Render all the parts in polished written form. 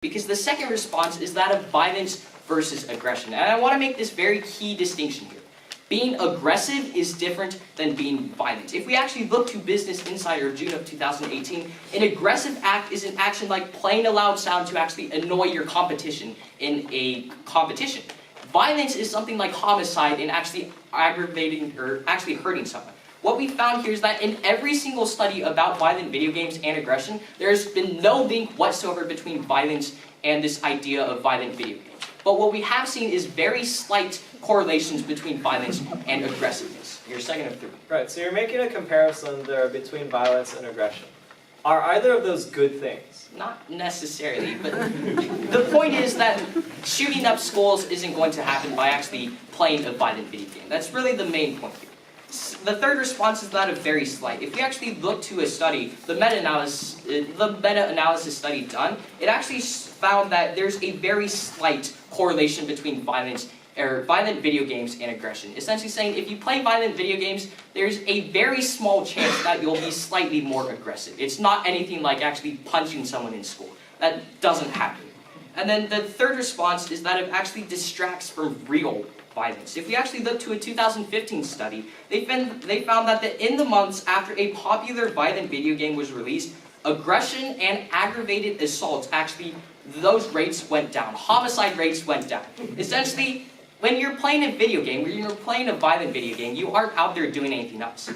Because the second response is that of violence versus aggression. And I want to make this very key distinction here. Being aggressive is different than being violent. If we actually look to Business Insider, June of 2018, an aggressive act is an action like playing a loud sound to actually annoy your competition in a competition. Violence is something like homicide and actually aggravating or actually hurting someone. What we found here is that in every single study about violent video games and aggression, there's been no link whatsoever between violence and this idea of violent video games. But what we have seen is very slight correlations between violence and aggressiveness. Your second of three. Right, so you're making a comparison there between violence and aggression. Are either of those good things? Not necessarily, but the point is that shooting up schools isn't going to happen by actually playing a violent video game. That's really the main point here. The third response is that of very slight. If we actually look to a study, the meta-analysis study done, it actually found that there's a very slight correlation between violent video games and aggression. Essentially saying if you play violent video games, there's a very small chance that you'll be slightly more aggressive. It's not anything like actually punching someone in school. That doesn't happen. And then the third response is that it actually distracts from real violence. If we actually look to a 2015 study, they found that in the months after a popular violent video game was released, aggression and aggravated assaults actually, those rates went down. Homicide rates went down. Essentially, when you're playing a video game, when you're playing a violent video game, you aren't out there doing anything else.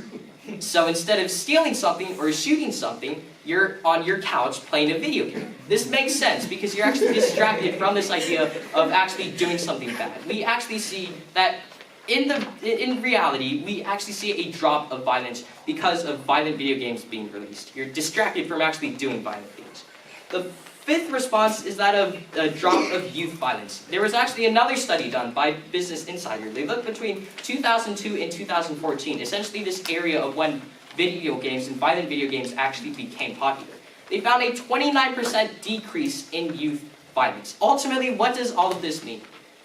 So instead of stealing something or shooting something, you're on your couch playing a video game. This makes sense because you're actually distracted from this idea of actually doing something bad. We actually see that in reality, we actually see a drop of violence because of violent video games being released. You're distracted from actually doing violent things. The fifth response is that of a drop of youth violence. There was actually another study done by Business Insider. They looked between 2002 and 2014, essentially this area of when video games and violent video games actually became popular. They found a 29% decrease in youth violence. Ultimately, what does all of this mean?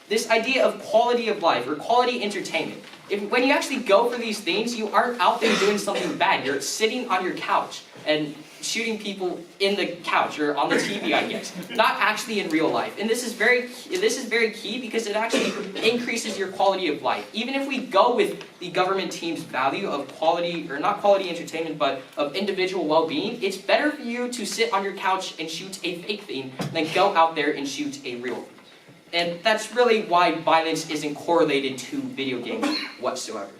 This idea of quality of life or quality entertainment. When you actually go for these things, you aren't out there doing something bad. You're sitting on your couch and shooting people in the couch or on the TV, I guess, not actually in real life. And this is very key because it actually increases your quality of life. Even if we go with the government team's value of quality, or not quality entertainment, but of individual well-being, it's better for you to sit on your couch and shoot a fake thing than go out there and shoot a real thing. And that's really why violence isn't correlated to video games whatsoever.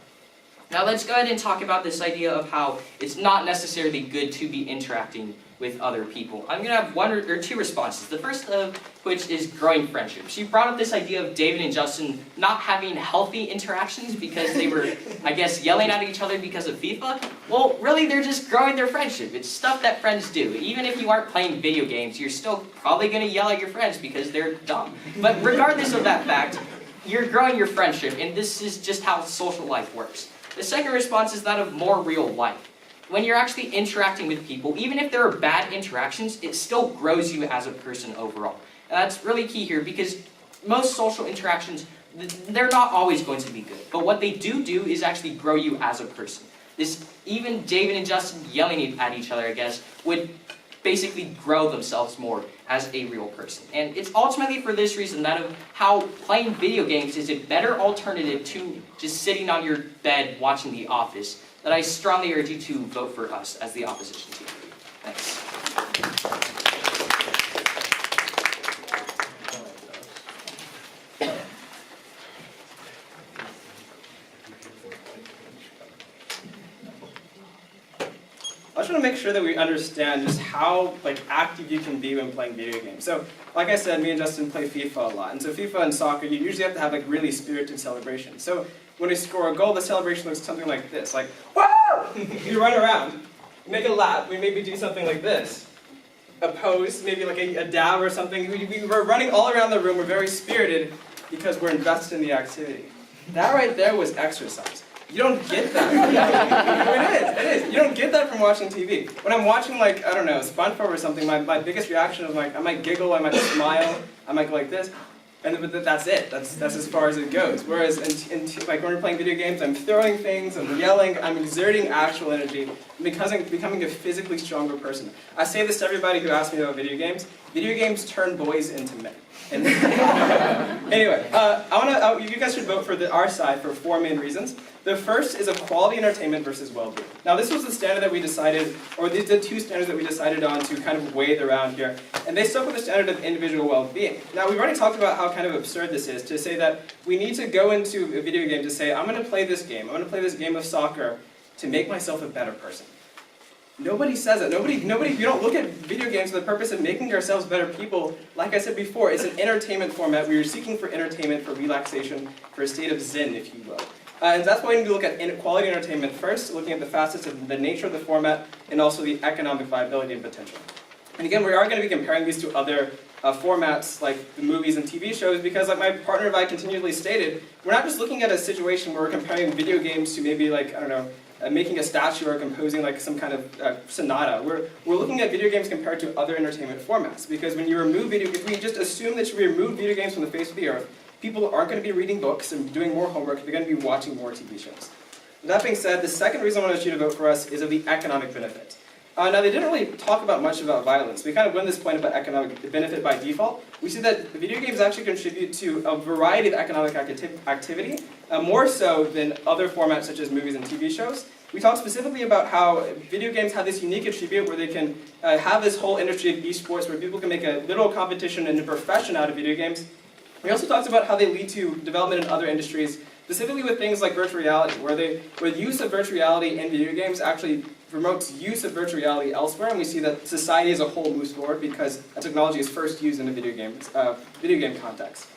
Now let's go ahead and talk about this idea of how it's not necessarily good to be interacting with other people. I'm going to have one or two responses. The first of which is growing friendships. You brought up this idea of David and Justin not having healthy interactions because they were, I guess, yelling at each other because of FIFA. Well, really, they're just growing their friendship. It's stuff that friends do. Even if you aren't playing video games, you're still probably going to yell at your friends because they're dumb. But regardless of that fact, you're growing your friendship, and this is just how social life works. The second response is that of more real life. When you're actually interacting with people, even if there are bad interactions, it still grows you as a person overall. And that's really key here because most social interactions, they're not always going to be good. But what they do is actually grow you as a person. Even David and Justin yelling at each other, I guess, would basically grow themselves more as a real person. And it's ultimately for this reason that of how playing video games is a better alternative to just sitting on your bed watching The Office, that I strongly urge you to vote for us as the opposition team. Thanks. I just want to make sure that we understand just how active you can be when playing video games. So, like I said, me and Justin play FIFA a lot. And so FIFA and soccer, you usually have to have really spirited celebration. So when we score a goal, the celebration looks something like this. Like, woo! You run around, you make a lap, we maybe do something like this. A pose, maybe like a dab or something. We're running all around the room, we're very spirited because we're invested in the activity. That right there was exercise. You don't get that. It is. You don't get that from watching TV. When I'm watching, I don't know, SpongeBob or something, my biggest reaction is I might giggle, I might smile, I might go like this. But that's it. That's as far as it goes. Whereas like when we're playing video games, I'm throwing things, I'm yelling, I'm exerting actual energy, I'm becoming a physically stronger person. I say this to everybody who asks me about video games. Video games turn boys into men. And anyway, you guys should vote for our side for 4 main reasons. The first is quality entertainment versus well-being. Now this was the standard that we decided, or these are the 2 standards that we decided on to kind of weigh around here. And they stuck with the standard of individual well-being. Now we've already talked about how kind of absurd this is to say that we need to go into a video game to say, I'm going to play this game. I'm going to play this game of soccer to make myself a better person. Nobody says it. Nobody, you don't look at video games for the purpose of making ourselves better people. Like I said before, it's an entertainment format. We are seeking for entertainment, for relaxation, for a state of zen, if you will. And that's why we need to look at quality entertainment first, looking at the facets of the nature of the format, and also the economic viability and potential. And again, we are going to be comparing these to other formats like the movies and TV shows, because like my partner and I continually stated, we're not just looking at a situation where we're comparing video games to maybe like, I don't know, making a statue or composing like some kind of sonata. We're looking at video games compared to other entertainment formats, because when you remove if we just assume that we remove video games from the face of the earth, people aren't going to be reading books and doing more homework, they're going to be watching more TV shows. With that being said, the second reason I want you to vote for us is of the economic benefit. Now they didn't really talk about much about violence. We kind of went this point about economic benefit by default. We see that video games actually contribute to a variety of economic activity, more so than other formats such as movies and TV shows. We talked specifically about how video games have this unique attribute where they can have this whole industry of esports where people can make a literal competition and a profession out of video games. We also talked about how they lead to development in other industries, specifically with things like virtual reality, where the use of virtual reality in video games actually promotes use of virtual reality elsewhere, and we see that society as a whole moves forward because technology is first used in a video game context.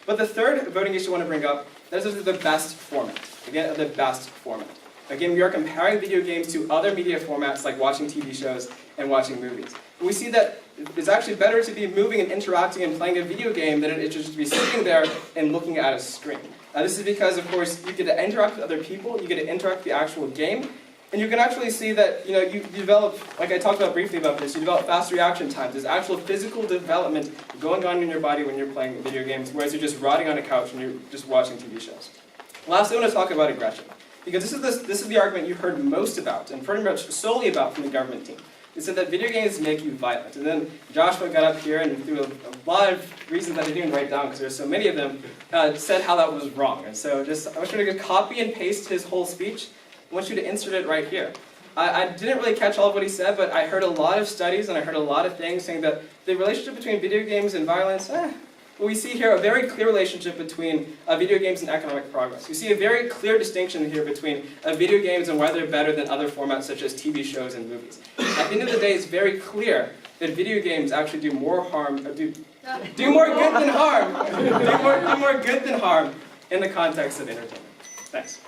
But the third voting issue I want to bring up is the best format. Again, the best format. Again, we are comparing video games to other media formats like watching TV shows and watching movies. And we see that it's actually better to be moving and interacting and playing a video game than it is just to be sitting there and looking at a screen. Now this is because, of course, you get to interact with other people, you get to interact with the actual game, and you can actually see that you develop, like I talked about briefly about this, you develop fast reaction times. There's actual physical development going on in your body when you're playing video games, whereas you're just rotting on a couch and you're just watching TV shows. Lastly, I want to talk about aggression, because this is the argument you heard most about, and pretty much solely about from the government team. They said that video games make you violent. And then Joshua got up here and through a lot of reasons that I didn't even write down because there's so many of them, said how that was wrong. And so I want you to copy and paste his whole speech. I want you to insert it right here. I didn't really catch all of what he said, but I heard a lot of studies and I heard a lot of things saying that the relationship between video games and violence, well, we see here a very clear relationship between video games and economic progress. We see a very clear distinction here between video games and why they're better than other formats such as TV shows and movies. At the end of the day, it's very clear that video games actually do more harm, do more good than harm, do more good than harm in the context of entertainment. Thanks.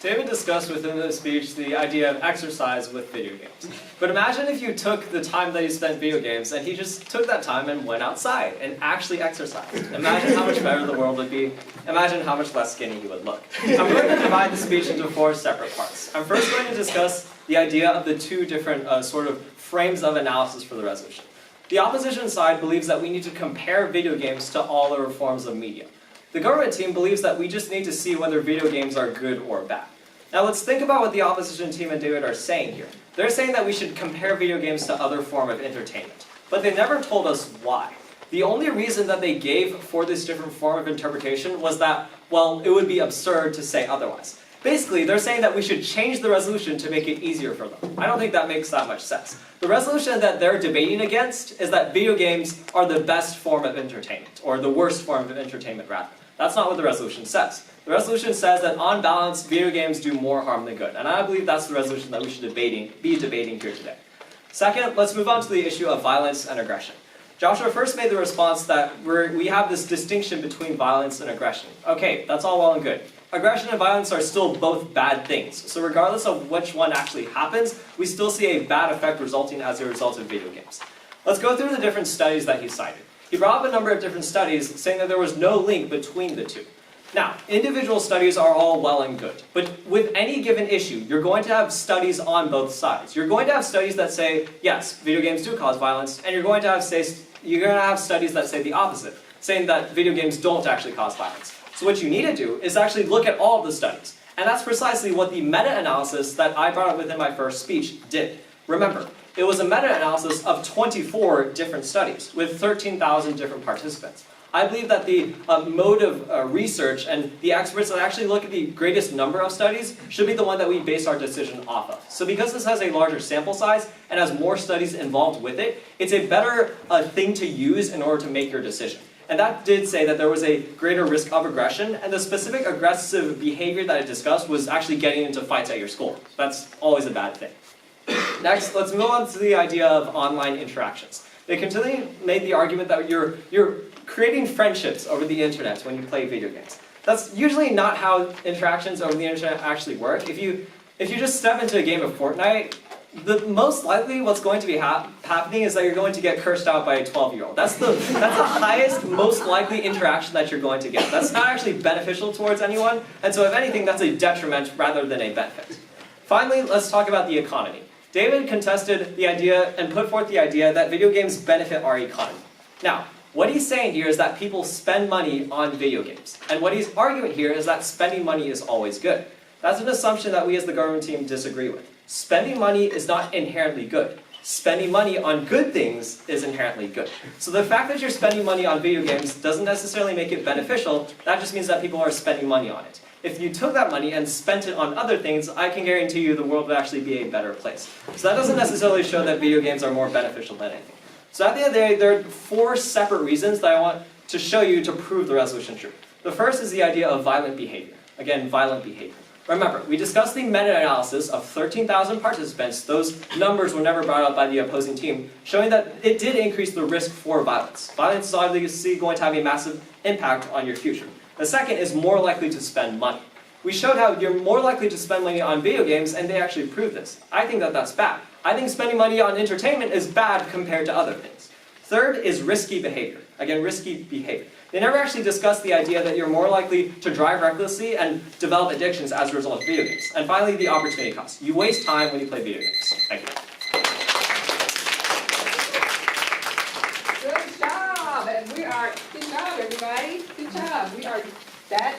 David discussed within the speech the idea of exercise with video games. But imagine if you took the time that he spent video games and he just took that time and went outside and actually exercised. Imagine how much better the world would be. Imagine how much less skinny he would look. I'm going to divide the speech into 4 separate parts. I'm first going to discuss the idea of the 2 different sort of frames of analysis for the resolution. The opposition side believes that we need to compare video games to all other forms of media. The government team believes that we just need to see whether video games are good or bad. Now let's think about what the opposition team and David are saying here. They're saying that we should compare video games to other forms of entertainment. But they never told us why. The only reason that they gave for this different form of interpretation was that, well, it would be absurd to say otherwise. Basically, they're saying that we should change the resolution to make it easier for them. I don't think that makes that much sense. The resolution that they're debating against is that video games are the best form of entertainment, or the worst form of entertainment, rather. That's not what the resolution says. The resolution says that, on balance, video games do more harm than good. And I believe that's the resolution that we should be debating here today. Second, let's move on to the issue of violence and aggression. Joshua first made the response that we have this distinction between violence and aggression. Okay, that's all well and good. Aggression and violence are still both bad things. So regardless of which one actually happens, we still see a bad effect resulting as a result of video games. Let's go through the different studies that he cited. He brought up a number of different studies saying that there was no link between the 2. Now, individual studies are all well and good, but with any given issue, you're going to have studies on both sides. You're going to have studies that say, yes, video games do cause violence, and you're going to have studies that say the opposite, saying that video games don't actually cause violence. So what you need to do is actually look at all of the studies, and that's precisely what the meta-analysis that I brought up within my first speech did. Remember, it was a meta-analysis of 24 different studies with 13,000 different participants. I believe that the mode of research and the experts that actually look at the greatest number of studies should be the one that we base our decision off of. So because this has a larger sample size and has more studies involved with it, it's a better thing to use in order to make your decision. And that did say that there was a greater risk of aggression, and the specific aggressive behavior that I discussed was actually getting into fights at your school. That's always a bad thing. Next, let's move on to the idea of online interactions. They continually made the argument that you're creating friendships over the internet when you play video games. That's usually not how interactions over the internet actually work. If you just step into a game of Fortnite, the most likely what's going to be happening is that you're going to get cursed out by a 12-year-old. That's the highest, most likely interaction that you're going to get. That's not actually beneficial towards anyone, and so if anything, that's a detriment rather than a benefit. Finally, let's talk about the economy. David contested the idea and put forth the idea that video games benefit our economy. Now, what he's saying here is that people spend money on video games. And what he's arguing here is that spending money is always good. That's an assumption that we as the government team disagree with. Spending money is not inherently good. Spending money on good things is inherently good. So the fact that you're spending money on video games doesn't necessarily make it beneficial. That just means that people are spending money on it. If you took that money and spent it on other things, I can guarantee you the world would actually be a better place. So that doesn't necessarily show that video games are more beneficial than anything. So at the end of the day, there are 4 separate reasons that I want to show you to prove the resolution true. The first is the idea of violent behavior. Again, violent behavior. Remember, we discussed the meta-analysis of 13,000 participants. Those numbers were never brought up by the opposing team, showing that it did increase the risk for violence. Violence is obviously going to have a massive impact on your future. The second is more likely to spend money. We showed how you're more likely to spend money on video games, and they actually proved this. I think that that's bad. I think spending money on entertainment is bad compared to other things. Third is risky behavior. Again, risky behavior. They never actually discussed the idea that you're more likely to drive recklessly and develop addictions as a result of video games. And finally, the opportunity cost. You waste time when you play video games. Thank you. Good job, and good job, everybody. Good job. We are that